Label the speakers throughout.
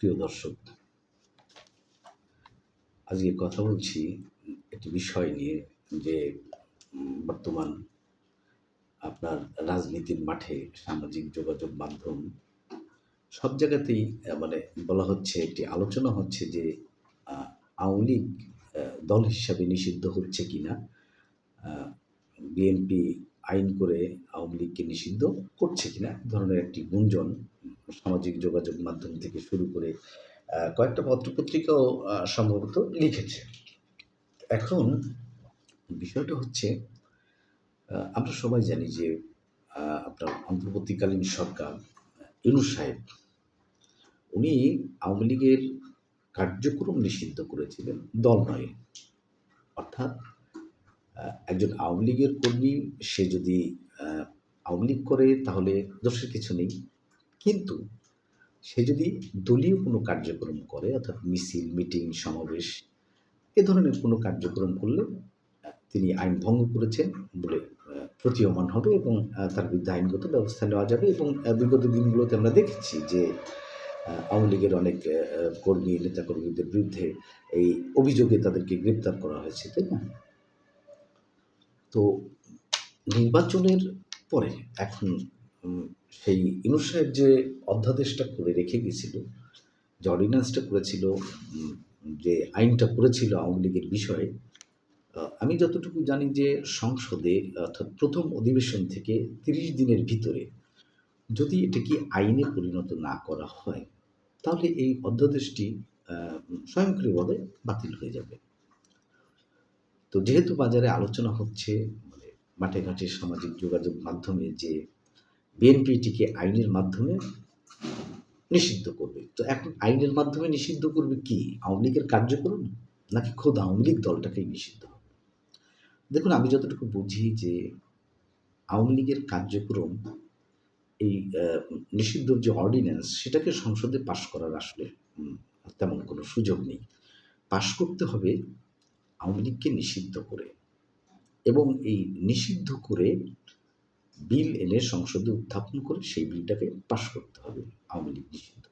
Speaker 1: প্রিয় দর্শক, আজকে কথা বলছি একটি বিষয় নিয়ে যে বর্তমান আপনার রাজনীতির মাঠে সামাজিক যোগাযোগ মাধ্যম সব জায়গাতেই মানে বলা হচ্ছে, একটি আলোচনা হচ্ছে যে আ আওয়ামী লীগ দল হিসাবে নিষিদ্ধ হচ্ছে কিনা? আ বিএনপি আইন করে আওয়ামী লীগকে নিষিদ্ধ করছে কিনা? এ ধরনের একটি গুঞ্জন সামাজিক যোগাযোগ মাধ্যম থেকে শুরু করে কয়েকটা পত্রপত্রিকাও সম্ভবত লিখেছে। এখন বিষয়টা হচ্ছে আমরা সবাই জানি যে আপনার অন্তর্বর্তীকালীন সরকার ইউনূস সাহেব উনি আওয়ামী লীগের কার্যক্রম নিষিদ্ধ করেছিলেন, দল নয়। অর্থাৎ একজন আওয়ামী লীগের কর্মী সে যদি আ আওয়ামী লীগ করে তাহলে দোষের কিছু নেই। কিন্তু সে যদি দলীয় কোনো কার্যক্রম করে অর্থাৎ মিছিল, মিটিং, সমাবেশ এ ধরনের কোনো কার্যক্রম করলে তিনি আইন ভঙ্গ করেছেন বলে প্রতীয়মান হবে এবং তার বিরুদ্ধে আইনগত ব্যবস্থা নেওয়া যাবে এবং বিগত দিনগুলোতে আমরা দেখেছি যে আওয়ামী লীগের অনেক কর্মী, নেতাকর্মীদের বিরুদ্ধে এই অভিযোগে তাদেরকে গ্রেপ্তার করা হয়েছে, তাই না? তো নির্বাচনের পরে এখন সেই ইউনূস সাহেব যে অধ্যাদেশটা করে রেখে গেছিল, যে অর্ডিন্যান্সটা করেছিল, যে আইনটা করেছিল আওয়ামী লীগের বিষয়ে, আমি যতটুকু জানি যে সংসদে অর্থাৎ প্রথম অধিবেশন থেকে ৩০ দিনের ভিতরে যদি এটাকে আইনে পরিণত না করা হয়, তাহলে এই অধ্যাদেশটি স্বয়ংক্রিয়ভাবে বাতিল হয়ে যাবে। তো যেহেতু বাজারে আলোচনা হচ্ছে, মানে মাঠে ঘাটে সামাজিক যোগাযোগ মাধ্যমে যে বিএনপি এটিকে আইনের মাধ্যমে নিষিদ্ধ করবে। তো এখন আইনের মাধ্যমে নিষিদ্ধ করবে কি? আওয়ামী লীগের কার্যক্রম? নাকি খোদ আওয়ামী লীগ দলটাকেই নিষিদ্ধ হবে? দেখুন, আমি যতটুকু বুঝি যে আওয়ামী লীগের কার্যক্রম এই নিষিদ্ধ যে অর্ডিন্যান্স সেটাকে সংসদে পাস করার আসলে তেমন কোনো সুযোগ নেই। পাস করতে হবে আওয়ামী লীগকে নিষিদ্ধ করে এবং এই নিষিদ্ধ করে বিল এনে সংসদে উত্থাপন করে সেই বিলটাকে পাস করতে হবে আওয়ামী লীগ নিষিদ্ধ।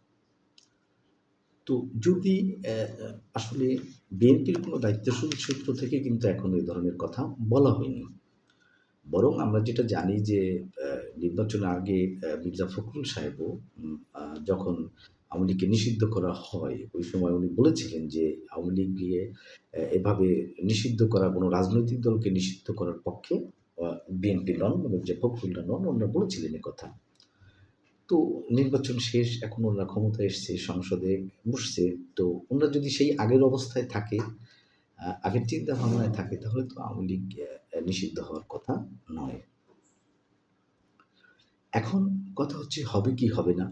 Speaker 1: তো যদি আসলে বিএনপির কোনো দায়িত্বশীল সূত্র থেকে কিন্তু এখনো এ ধরনের কথা বলা হয়নি। বরং আমরা যেটা জানি যে নির্বাচনের আগে মির্জা ফখরুল সাহেবও যখন আওয়ামী লীগকে নিষিদ্ধ করা হয়, ওই সময় উনি বলেছিলেন যে আওয়ামী লীগ গিয়ে এভাবে নিষিদ্ধ করা কোনো রাজনৈতিক দলকে নিষিদ্ধ করার পক্ষে বিএনপি নন, মির্জা ফখরুলরা নন, ওনারা বলেছিলেন একথা। তো নির্বাচন শেষ, এখন ওনারা ক্ষমতায় এসছে, সংসদে বসছে। তো ওনারা যদি সেই আগের অবস্থায় থাকে, আগের চিন্তা ভাবনায় থাকে, তাহলে তো আওয়ামী লীগ নিষিদ্ধ হওয়ার কথা নয়। এখন কথা হচ্ছে হবে কি হবে না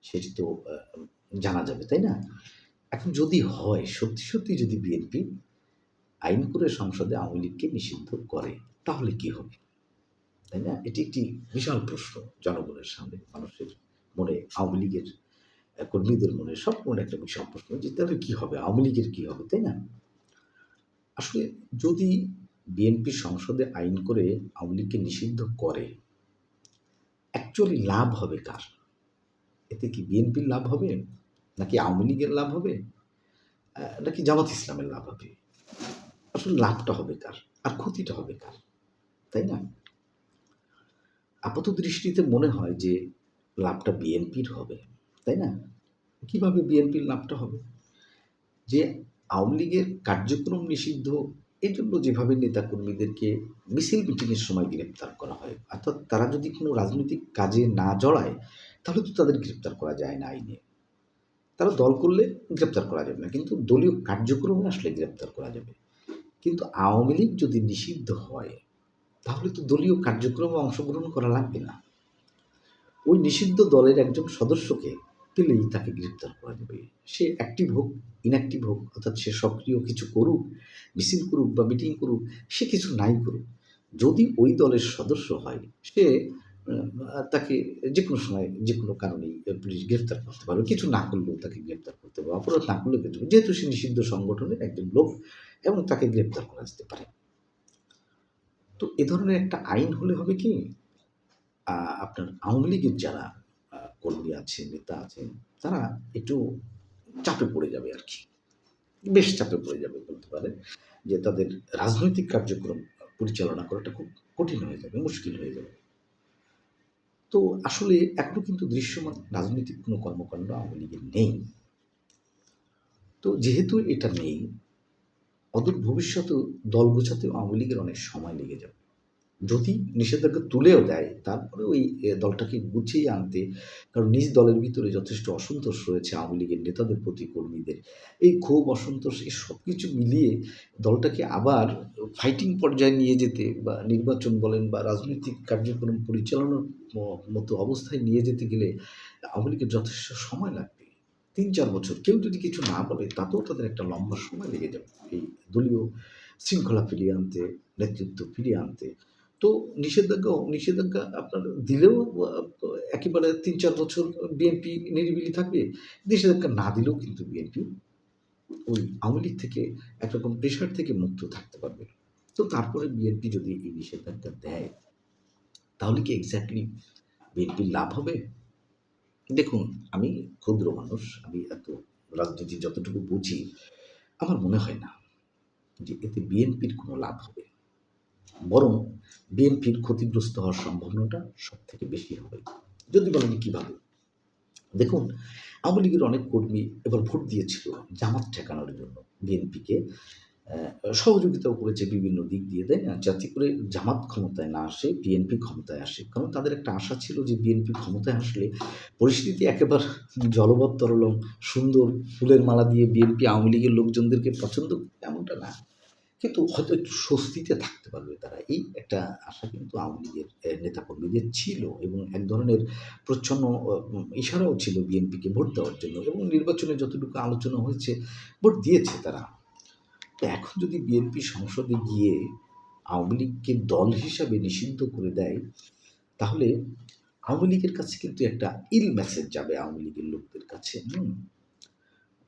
Speaker 1: সেটি তো জানা যাবে, তাই না? এখন যদি হয়, সত্যি, সত্যি যদি বিএনপি আইন করে সংসদে আওয়ামী লীগকে নিষিদ্ধ করে, তাহলে কি হবে? তাই না? এটি একটি বিশাল প্রশ্ন জনগণের সামনে, মানুষের মনে, আওয়ামী লীগের কর্মীদের মনে, সব মনে একটা বিশাল প্রশ্ন যে তাহলে কি হবে? আওয়ামী লীগের কি হবে, তাই না? আসলে যদি বিএনপি সংসদে আইন করে আওয়ামী লীগকে নিষিদ্ধ করে, অ্যাকচুয়ালি লাভ হবে কার? এতে কি বিএনপির লাভ হবে? নাকি আওয়ামী লীগের লাভ হবে? নাকি জামাত ইসলামের লাভ হবে? আসলে লাভটা হবে কার? আর ক্ষতিটা হবে কার? তাই না? আপাত দৃষ্টিতে মনে হয় যে লাভটা বিএনপির হবে, তাই না? কিভাবে বিএনপির লাভটা হবে? যে আওয়ামী লীগের কার্যক্রম নিষিদ্ধ, এজন্য যেভাবে নেতাকর্মীদেরকে মিছিল মিটিংয়ের সময় গ্রেপ্তার করা হয়, অর্থাৎ তারা যদি কোনো রাজনৈতিক কাজে না জড়ায়, তাহলে তো তাদের গ্রেপ্তার করা যায় না আইনে। তারা দল করলে গ্রেপ্তার করা যাবে না। কিন্তু দলীয় কার্যক্রমে আসলে গ্রেপ্তার করা যাবে। কিন্তু আওয়ামী লীগ যদি নিষিদ্ধ হয়, তাহলে তো দলীয় কার্যক্রমে অংশগ্রহণ করা লাগবে না। ওই নিষিদ্ধ দলের একজন সদস্যকে পেলেই তাকে গ্রেপ্তার করা যাবে। সে অ্যাক্টিভ হোক, ইনঅ্যাক্টিভ হোক, অর্থাৎ সে সক্রিয় কিছু করুক, মিছিল করুক বা মিটিং করুক, সে কিছু নাই করুক। যদি ওই দলের সদস্য হয়, সে তাকে যেকোনো সময় যেকোনো কারণেই পুলিশ গ্রেফতার করতে পারবে। কিছু না করলেও তাকে গ্রেফতার করতে পারবে। অপরাধ না করলেও গ্রেফতার, যেহেতু সে নিষিদ্ধ সংগঠনের একজন লোক এবং তাকে গ্রেফতার করা যেতে পারে। তো এ ধরনের একটা আইন হলে হবে কি, আপনার আওয়ামী লীগের যারা কর্মী আছেন, নেতা আছেন, তারা একটু চাপে পড়ে যাবে আর কি, বেশ চাপে পড়ে যাবে বলতে পারে, যে তাদের রাজনৈতিক কার্যক্রম পরিচালনা করাটা খুব কঠিন হয়ে যাবে, মুশকিল হয়ে যাবে। তো আসলে এখনো কিন্তু দৃশ্যমান রাজনৈতিক কোনো কর্মকাণ্ড আওয়ামী লীগের নেই। তো যেহেতু এটা নেই, অদূর ভবিষ্যতেও দল গোছাতেও আওয়ামী লীগের অনেক সময় লেগে যাবে। যদি নিষেধাজ্ঞা তুলেও দেয়, তারপরেও এই দলটাকে গুছিয়ে আনতে, কারণ নিজ দলের ভিতরে যথেষ্ট অসন্তোষ রয়েছে আওয়ামী লীগের নেতাদের প্রতি, কর্মীদের। এই ক্ষোভ, অসন্তোষ, এই সবকিছু মিলিয়ে দলটাকে আবার ফাইটিং পর্যায়ে নিয়ে যেতে, বা নির্বাচন বলেন বা রাজনৈতিক কার্যক্রম পরিচালনার মতো অবস্থায় নিয়ে যেতে গেলে আওয়ামী লীগের যথেষ্ট সময় লাগবে। ৩-৪ বছর। কেউ যদি কিছু না বলে, তাতেও তাদের একটা লম্বা সময় লেগে যাবে এই দলীয় শৃঙ্খলা ফিরিয়ে আনতে, নেতৃত্ব ফিরিয়ে আনতে। তো নিষেধাজ্ঞা আপনার দিলেও একেবারে ৩-৪ বছর বিএনপি নিরিবিলি থাকবে। নিষেধাজ্ঞা না দিলেও কিন্তু বিএনপি ওই আওয়ামী লীগ থেকে একরকম প্রেশার থেকে মুক্ত থাকতে পারবে। তো তারপরে বিএনপি যদি এই নিষেধাজ্ঞা দেয়, তাহলে কি এক্স্যাক্টলি বিএনপির লাভ হবে? দেখুন, আমি ক্ষুদ্র মানুষ, আমি এত রাজনীতি যতটুকু বুঝি, আমার মনে হয় না যে এতে বিএনপির কোনো লাভ হবে। বরং বিএনপির ক্ষতিগ্রস্ত হওয়ার সম্ভাবনাটা সবথেকে বেশি হবে। যদি বলেন কিভাবে? দেখুন, আওয়ামী লীগের অনেক কর্মী এবার ভোট দিয়েছিল জামাত ঠেকানোর জন্য বিএনপিকে, সহযোগিতাও করেছে বিভিন্ন দিক দিয়ে, তাই না? যাতে করে জামাত ক্ষমতায় না আসে, বিএনপি ক্ষমতায় আসে। কারণ তাদের একটা আশা ছিল যে বিএনপি ক্ষমতায় আসলে পরিস্থিতি একেবারে জলবৎতরল, সুন্দর ফুলের মালা দিয়ে বিএনপি আওয়ামী লীগের লোকজনদেরকে পছন্দ করবে, এমনটা না। কিন্তু হয়তো একটু স্বস্তিতে থাকতে পারবে তারা। এই একটা আশা কিন্তু আওয়ামী লীগের নেতাকর্মীদের ছিল, এবং এক ধরনের প্রচ্ছন্ন ইশারাও ছিল বিএনপিকে ভোট দেওয়ার জন্য, এবং নির্বাচনে যতটুকু আলোচনা হয়েছে, ভোট দিয়েছে তারা। তো এখন যদি বিএনপি সংসদে গিয়ে আওয়ামী লীগকে দল হিসাবে নিষিদ্ধ করে দেয়, তাহলে আওয়ামী লীগের কাছে কিন্তু একটা ইল মেসেজ যাবে, আওয়ামী লীগের লোকদের কাছে।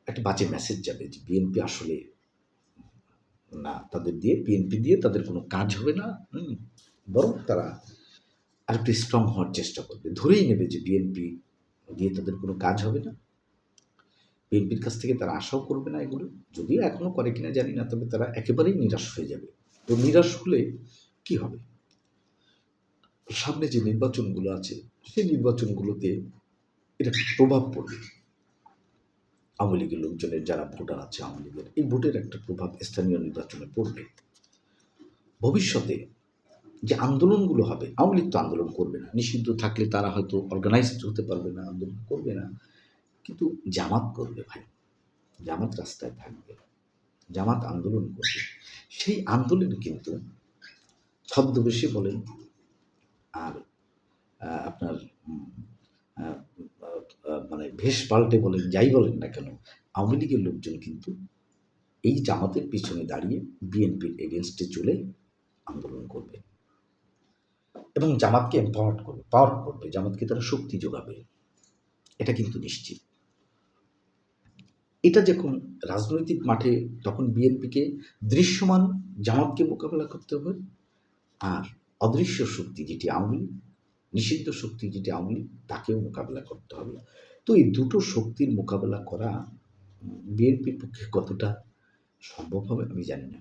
Speaker 1: একটা বাজে মেসেজ যাবে যে বিএনপি আসলে না, বিএনপি দিয়ে তাদের কোনো কাজ হবে না। বরং তারা আরেকটু স্ট্রং হওয়ার চেষ্টা করবে। ধরেই নেবে যে বিএনপি দিয়ে তাদের কোনো কাজ হবে না। বিএনপির কাছ থেকে তারা আশাও করবে না এগুলো। যদিও এখনো করে কিনা জানি না, তবে তারা একেবারেই নিরাশ হয়ে যাবে। তো নিরাশ হলে কি হবে? সামনে যে নির্বাচনগুলো আছে, সেই নির্বাচনগুলোতে এটা প্রভাব পড়বে। আওয়ামী লীগের লোকজনের যারা ভোটার আছে আওয়ামী লীগের, এই ভোটের একটা প্রভাব স্থানীয় নির্বাচনে পড়বে। ভবিষ্যতে যে আন্দোলনগুলো হবে, আওয়ামী লীগ তো আন্দোলন করবে না। নিষিদ্ধ থাকলে তারা হয়তো অর্গানাইজড হতে পারবে না, আন্দোলন করবে না। কিন্তু জামাত করবে ভাই। জামাত রাস্তায় থাকবে। জামাত আন্দোলন করবে। সেই আন্দোলন কিন্তু ছদ্মবেশে বলেন, আর আপনার মানে ভেষ পাল্টে বলেন, যাই বলেন না কেন, আওয়ামী লীগের লোকজন কিন্তু এই জামাতের পিছনে দাঁড়িয়ে বিএনপির এগেনস্টে চলে আন্দোলন করবে, এবং জামাতকে পাওয়ার করবে, জামাতকে তারা শক্তি যোগাবে। এটা কিন্তু নিশ্চিত। এটা যখন রাজনৈতিক মাঠে, তখন বিএনপিকে দৃশ্যমান জামাতকে মোকাবেলা করতে হবে, আর অদৃশ্য শক্তি যেটি আওয়ামী লীগ, নিষিদ্ধ শক্তি যেটি আওয়ামী লীগ, তাকেও মোকাবেলা করতে হবে। তো এই দুটো শক্তির মোকাবেলা করা বিএনপির পক্ষে কতটা সম্ভব হবে আমি জানি না।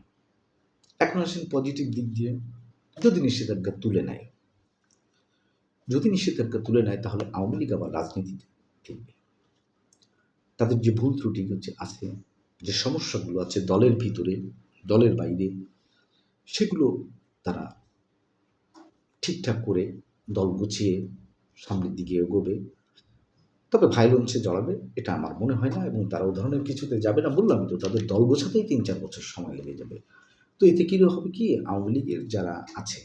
Speaker 1: এখন আসেন পজিটিভ দিক দিয়ে। যদি নিষেধাজ্ঞা তুলে নেয়, তাহলে আওয়ামী লীগ আবার রাজনীতিতে ফিরবে। তাদের যে ভুল ত্রুটি আছে, যে সমস্যাগুলো আছে দলের ভিতরে, দলের বাইরে, সেগুলো তারা ঠিকঠাক করে দল গুছিয়ে সামনের দিকে এগোবে। তবে ভায়োলেন্সে জড়াবে এটা আমার মনে হয় না, এবং তারা ও ধরনের কিছুতে যাবে না। বললামই তো, তাদের দল গোছাতেই ৩-৪ বছর সময় লেগে যাবে। তো এতে কী হবে কি, আওয়ামী লীগের যারা আছে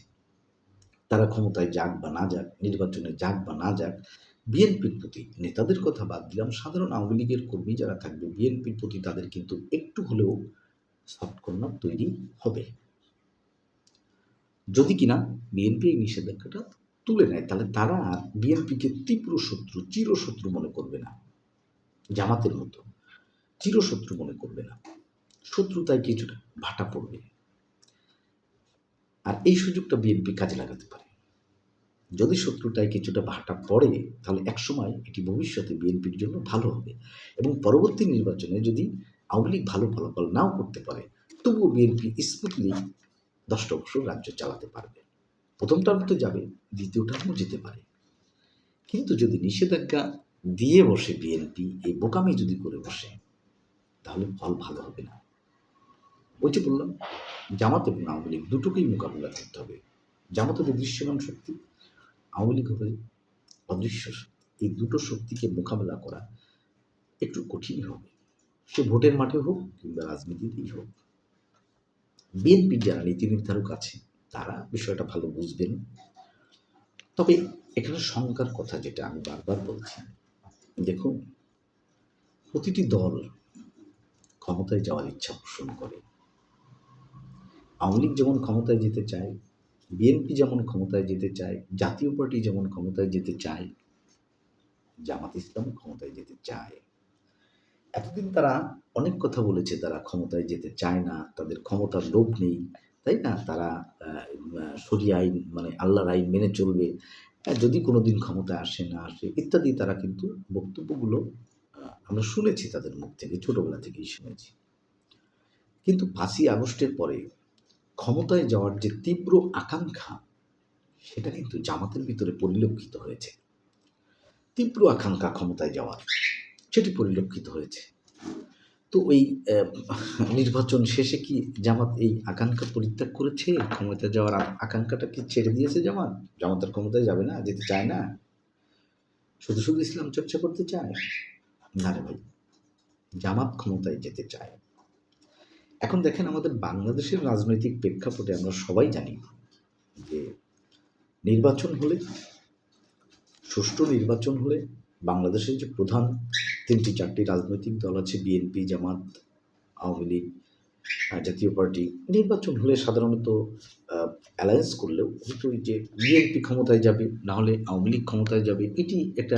Speaker 1: তারা ক্ষমতায় যাক বা না যাক, নির্বাচনে যাক বা না যাক, বিএনপির প্রতি, নেতাদের কথা বাদ দিলাম, সাধারণ আওয়ামী লীগের কর্মী যারা থাকবে, বিএনপির প্রতি তাদের কিন্তু একটু হলেও সফট কর্নার তৈরি হবে। যদি কিনা বিএনপি এই নিষেধাজ্ঞাটা তুলে নেয়, তাহলে তারা আর বিএনপিকে তীব্র শত্রু, চিরশত্রু মনে করবে না। জামাতের মতো চিরশত্রু মনে করবে না। শত্রুতায় কিছুটা ভাটা পড়বে। আর এই সুযোগটা বিএনপি কাজে লাগাতে পারে। যদি শত্রুতায় কিছুটা ভাটা পড়ে, তাহলে একসময় এটি ভবিষ্যতে বিএনপির জন্য ভালো হবে এবং পরবর্তী নির্বাচনে যদি আওয়ামী লীগ ভালো ফলাফল নাও করতে পারে, তবুও বিএনপি স্মুথলি ১০টা বছর রাজ্য চালাতে পারবে। প্রথম টার্ম তো যাবে, দ্বিতীয় টার্মও যেতে পারে। কিন্তু যদি নিষেধাজ্ঞা দিয়ে বসে বিএনপি, এই বোকামি যদি করে বসে, তাহলে ফল ভালো হবে না। ওই যে বললাম, জামাত এবং আওয়ামী লীগ দুটোকেই মোকাবিলা করতে হবে। জামাত হবে দৃশ্যমান শক্তি, আওয়ামী লীগ হবে অদৃশ্য শক্তি। এই দুটো শক্তিকে মোকাবেলা করা একটু কঠিনই হবে, সে ভোটের মাঠে হোক কিংবা রাজনীতিতেই হোক। বিএনপির যারা নীতি নির্ধারক আছে তারা বিষয়টা ভালো বুঝবেন। তবে এখানে শঙ্কার কথা যেটা আমি বারবার বলছি, দেখুন, প্রতিটি দল ক্ষমতায় যাওয়ার ইচ্ছা পোষণ করে। আওয়ামী লীগ যেমন ক্ষমতায় যেতে চায়, বিএনপি যেমন ক্ষমতায় যেতে চায়, জাতীয় পার্টি যেমন ক্ষমতায় যেতে চায়, জামাত ইসলাম ক্ষমতায় যেতে চায়। এতদিন তারা অনেক কথা বলেছে, তারা ক্ষমতায় যেতে চায় না, তাদের ক্ষমতার লোভ নেই, তাই না? তারা শরিয়া আইন মানে আল্লাহর আইন মেনে চলবে, যদি কোনো দিন ক্ষমতায় আসে না আসে ইত্যাদি তারা কিন্তু বক্তব্যগুলো আমরা শুনেছি তাদের মুখ থেকে, ছোটোবেলা থেকেই শুনেছি। কিন্তু ৫ই আগস্টের পরে ক্ষমতায় যাওয়ার যে তীব্র আকাঙ্ক্ষা, সেটা কিন্তু জামাতের ভিতরে পরিলক্ষিত হয়েছে। তীব্র আকাঙ্ক্ষা ক্ষমতায় যাওয়ার, সেটি পরিলক্ষিত হয়েছে। তো ওই নির্বাচন শেষে কি জামাত এই আকাঙ্ক্ষা পরিত্যাগ করেছে? ক্ষমতায় যাওয়ার আকাঙ্ক্ষাটা কি ছেড়ে দিয়েছে জামাত? জামাত আর ক্ষমতায় যাবে না, যেতে চায় না, শুধু শুধু ইসলাম চর্চা করতে চায়? না রে ভাই, জামাত ক্ষমতায় যেতে চায়। এখন দেখেন, আমাদের বাংলাদেশের রাজনৈতিক প্রেক্ষাপটে আমরা সবাই জানি যে নির্বাচন হলে, সুষ্ঠু নির্বাচন হলে বাংলাদেশের যে প্রধান ৩-৪টি রাজনৈতিক দল আছে, বিএনপি, জামাত, আওয়ামী লীগ, জাতীয় পার্টি, নির্বাচন হলে সাধারণত অ্যালায়েন্স করলেও হয়তো ওই যে বিএনপি ক্ষমতায় যাবে, নাহলে আওয়ামী লীগ ক্ষমতায় যাবে, এটি একটা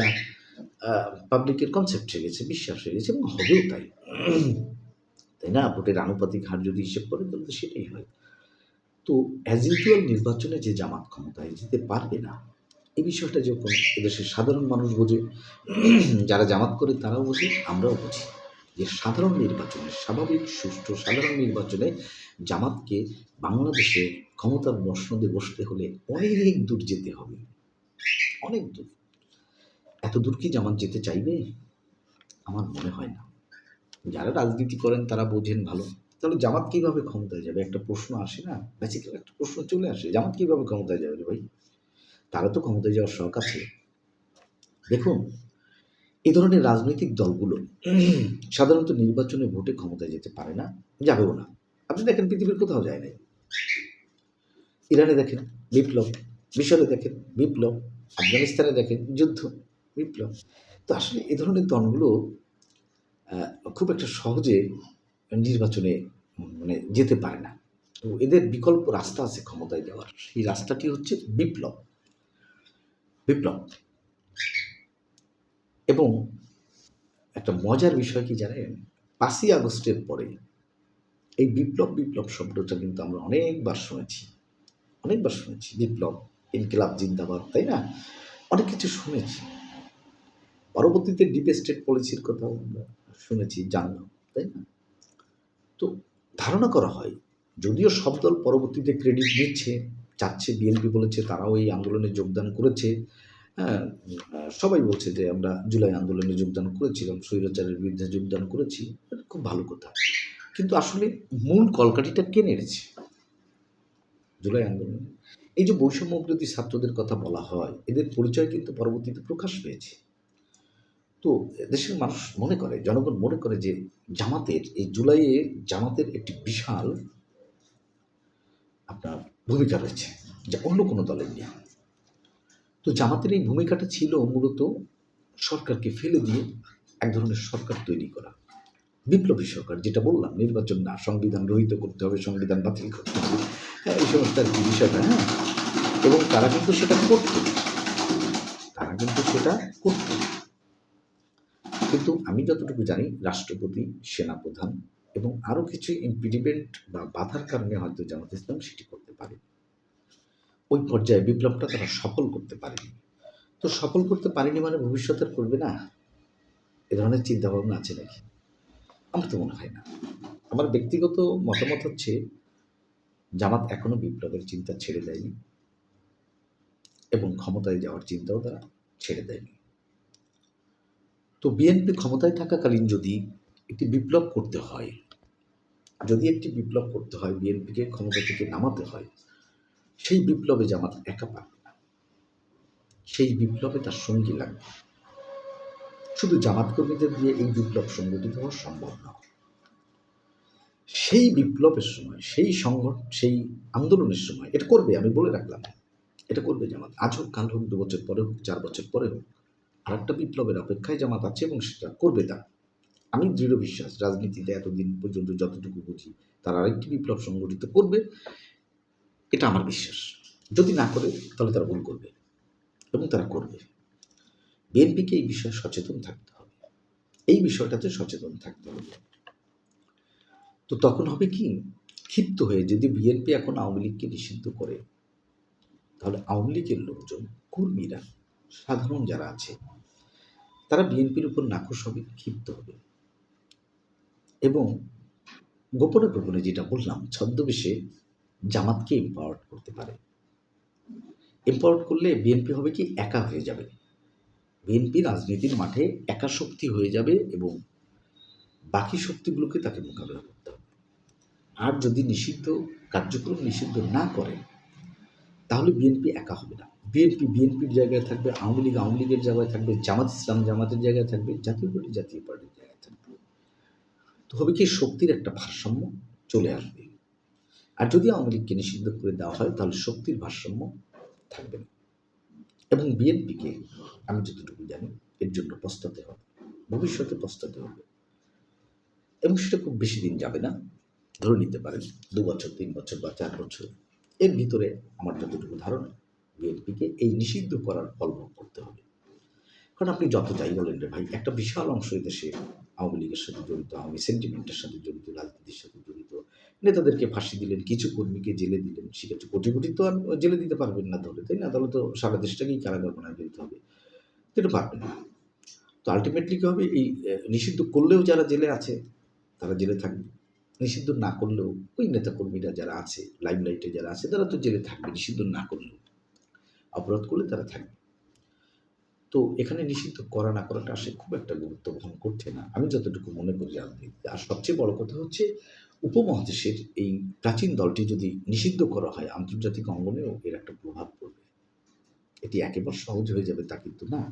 Speaker 1: পাবলিকের কনসেপ্ট হয়ে গেছে, বিশ্বাস হয়ে গেছে এবং হবেও তাই, তাই না? ভোটের আনুপাতিক হার যদি হিসেব করেন তাহলে তো সেটাই হয়। তো অ্যাজ ইউজুয়াল নির্বাচনে যে জামাত ক্ষমতায় যেতে পারবে না, এই বিষয়টা যখন এদেশের সাধারণ মানুষ বোঝে, যারা জামাত করে তারাও বোঝে, আমরাও বুঝি যে সাধারণ নির্বাচনে, স্বাভাবিক সুষ্ঠু সাধারণ নির্বাচনে জামাতকে বাংলাদেশে ক্ষমতার মসনদে বসতে হলে অনেক দূর যেতে হবে, অনেক দূর। এত দূর কি জামাত যেতে চাইবে? আমার মনে হয় না। যারা রাজনীতি করেন তারা বোঝেন ভালো। তাহলে জামাত কীভাবে ক্ষমতায় যাবে? একটা প্রশ্ন আসে না? বেসিক্যালি একটা প্রশ্ন চলে আসে, জামাত কীভাবে ক্ষমতায় যাবে রে ভাই? তারা তো ক্ষমতায় যাওয়ার শখ আছে। দেখুন, এই ধরনের রাজনৈতিক দলগুলো সাধারণত নির্বাচনে ভোটে ক্ষমতায় যেতে পারে না, যাবেও না। আপনি দেখেন পৃথিবীর কোথাও যায় নাই। ইরানে দেখেন বিপ্লব, মিশরে দেখেন বিপ্লব, আফগানিস্তানে দেখেন যুদ্ধ, বিপ্লব। তো আসলে এ ধরনের দলগুলো খুব একটা সহজে নির্বাচনে মানে যেতে পারে না। তো এদের বিকল্প রাস্তা আছে ক্ষমতায় যাওয়ার। সেই রাস্তাটি হচ্ছে বিপ্লব। বিপ্লব। এবং একটা মজার বিষয় কি জানেন? ৫ই আগস্টের পরে এই বিপ্লব, বিপ্লব শব্দটা কিন্তু আমরা অনেকবার শুনেছি। অনেকবার শুনেছি। বিপ্লব, ইনকিলাব জিন্দাবাদ, তাই না? অনেক কিছু শুনেছি। পরবর্তীতে ডিপ স্টেট পলিসির কথাও আমরা শুনেছি, জানলাম, তাই না? তো ধারণা করা হয়, যদিও সব দল পরবর্তীতে ক্রেডিট নিচ্ছে, চাচ্ছে, বিএনপি বলেছে তারাও এই আন্দোলনে যোগদান করেছে। হ্যাঁ, সবাই বলছে যে আমরা জুলাই আন্দোলনে যোগদান করেছিলাম, স্বৈরাচারের বিরুদ্ধে যোগদান করেছি। এটা খুব ভালো কথা। কিন্তু আসলে মূল কলকাঠিটা কে নেড়েছে জুলাই আন্দোলনে? এই যে বৈষম্যবিরোধী ছাত্রদের কথা বলা হয়, এদের পরিচয় কিন্তু পরবর্তীতে প্রকাশ পেয়েছে। তো দেশের মানুষ মনে করে, জনগণ মনে করে যে জামাতের এই জুলাইয়ে জামাতের একটি বিশাল আপনার ভূমিকা রয়েছে, যা অন্য কোনো দলের নেই। তো জামাতের এই ভূমিকাটা ছিল মূলত সরকারকে ফেলে দিয়ে এক ধরনের সরকার তৈরি করা, বিপ্লবী সরকার, যেটা বললাম, নির্বাচন না, সংবিধান রহিত করতে হবে, সংবিধান বাতিল করতে হবে, হ্যাঁ, এই সমস্ত আর কি বিষয়টা, হ্যাঁ। এবং তারা কিন্তু সেটা করত, তারা কিন্তু সেটা করত। কিন্তু আমি যতটুকু জানি, রাষ্ট্রপতি, সেনাপ্রধান এবং আরও কিছু ইম্পিডিমেন্ট বা বাধার কারণে হয়তো জামাত ইসলাম সেটি করতে পারে। ওই পর্যায়ে বিপ্লবটা তারা সফল করতে পারেনি। তো সফল করতে পারেনি মানে ভবিষ্যতে আর করবে না? এ ধরনের চিন্তাভাবনা আছে নাকি? আমার তো মনে হয় না। আমার ব্যক্তিগত মতামত হচ্ছে জামাত এখনো বিপ্লবের চিন্তা ছেড়ে দেয়নি এবং ক্ষমতায় যাওয়ার চিন্তাও তারা ছেড়ে দেয়নি। তো বিএনপি ক্ষমতায় থাকাকালীন যদি একটি বিপ্লব করতে হয়, বিএনপিকে ক্ষমতা থেকে নামাতে হয়, সেই বিপ্লবে জামাত একা পারবে না। সেই বিপ্লবে তার সঙ্গী লাগবে। শুধু জামাত কর্মীদের দিয়ে এই বিপ্লব সংগঠিত হওয়া সম্ভব না। সেই বিপ্লবের সময়, সেই আন্দোলনের সময় এটা করবে, আমি বলে রাখলাম। এটা করবে জামাত। আজ হোক, কাল হোক, ২ বছর পরে হোক, ৪ বছর পরে হোক। আরেকটা বিপ্লবের অপেক্ষায় জামাত আছে এবং সেটা করবে তারা। আমি দৃঢ় বিশ্বাস রাজনীতিতে এতদিন পর্যন্ত যতটুকু বুঝি তারা আরেকটি বিপ্লব সংগঠিত করবে। এটা আমার বিশ্বাস। যদি না করে তাহলে তারা ভুল করবে এবং তারা করবে। বিএনপিকে এই বিষয়ে সচেতন থাকতে হবে। এই বিষয়টাতে সচেতন থাকতে হবে। তো তখন হবে কি, ক্ষিপ্ত হয়ে যদি বিএনপি এখন আওয়ামী লীগকে নিষিদ্ধ করে, তাহলে আওয়ামী লীগের লোকজন, কর্মীরা, সাধারণ যারা আছে তারা বিএনপির উপর নাখোশ হবে, ক্ষিপ্ত হবে এবং গোপনে গোপনে যেটা বললাম, ছদ্মবেশে জামাতকে এম্পাওয়ার্ড করতে পারে। এম্পাওয়ার্ড করলে বিএনপি হবে কি, একা হয়ে যাবে। বিএনপি রাজনীতির মাঠে একা শক্তি হয়ে যাবে এবং বাকি শক্তিগুলোকে তাকে মোকাবেলা করতে হবে। আর যদি কার্যক্রম নিষিদ্ধ না করে, তাহলে বিএনপি একা হবে না। বিএনপির জায়গায় থাকবে, আওয়ামী লীগের জায়গায় থাকবে, ইসলাম জামাতের জায়গায় থাকবে, জাতীয় পার্টির জায়গায় থাকবে। তো হবে কি, শক্তির একটা ভারসাম্য চলে আসবে। আর যদি আওয়ামী লীগকে নিষিদ্ধ করে দেওয়া হয়, তাহলে শক্তির ভারসাম্য থাকবে না এবং বিএনপিকে, আমি যতটুকু জানি, এর জন্য পস্তাতে হবে, ভবিষ্যতে পস্তাতে হবে এবং সেটা খুব বেশি দিন যাবে না। ধরে নিতে পারেন ২ বছর, ৩ বছর বা ৪ বছর। এর ভিতরে আমার যতটুকু ধারণা, বিএনপিকে এই নিষিদ্ধ করার ফল ভোগ করতে হবে। কারণ আপনি যত যাই বলেন রে ভাই, একটা বিশাল অংশ দেশে আওয়ামী লীগের সাথে জড়িত, আওয়ামী সেন্টিমেন্টের সাথে জড়িত, রাজনীতির সাথে জড়িত। নেতাদেরকে ফাঁসি দিলেন, কিছু কর্মীকে জেলে দিলেন, সেক্ষেত্রে কোটি কোটি তো আর জেলে দিতে পারবেন না ধরে, তাই না? তাহলে তো সারা দেশটাকেই কারাগার বানায় দিতে হবে। এটা পারবেন না। তো আলটিমেটলি কী হবে, এই নিষিদ্ধ করলেও যারা জেলে আছে তারা জেলে থাকবে, নিষিদ্ধ না করলেও ওই নেতাকর্মীরা যারা আছে, লাইমলাইটে যারা আছে, তারা তো জেলে থাকবে নিষিদ্ধ না করলেও। অপরাধ করলে তারা থাকবে। তো এখানে নিষিদ্ধ করা না করাটা আসলে খুব একটা গুরুত্ব বহন করছে না, আমি যতটুকু মনে করি রাজনীতিতে। আর সবচেয়ে বড় কথা হচ্ছে, উপমহাদেশের এই প্রাচীন দলটি যদি নিষিদ্ধ করা হয়, আন্তর্জাতিক অঙ্গনেও এর একটা প্রভাব পড়বে। এটি একেবারে সহজ হয়ে যাবে তা কিন্তু না।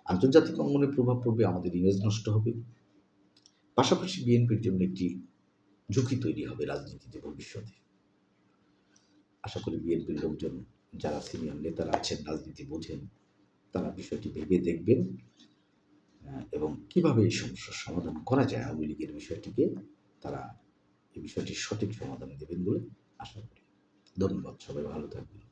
Speaker 1: আন্তর্জাতিক অঙ্গনে প্রভাব পড়বে, আমাদের ইমেজ নষ্ট হবে। পাশাপাশি বিএনপির জন্য একটি ঝুঁকি তৈরি হবে রাজনীতিতে ভবিষ্যতে। আশা করি বিএনপির লোকজন, যারা সিনিয়র নেতারা আছেন, রাজনীতি বোঝেন, তারা বিষয়টি ভেবে দেখবেন এবং কিভাবে এই সমস্যার সমাধান করা যায়, আওয়ামী লীগের বিষয়টিকে তারা এই বিষয়টির সঠিক সমাধান দেবেন বলে আশা করি। ধন্যবাদ, সবাই ভালো থাকবেন।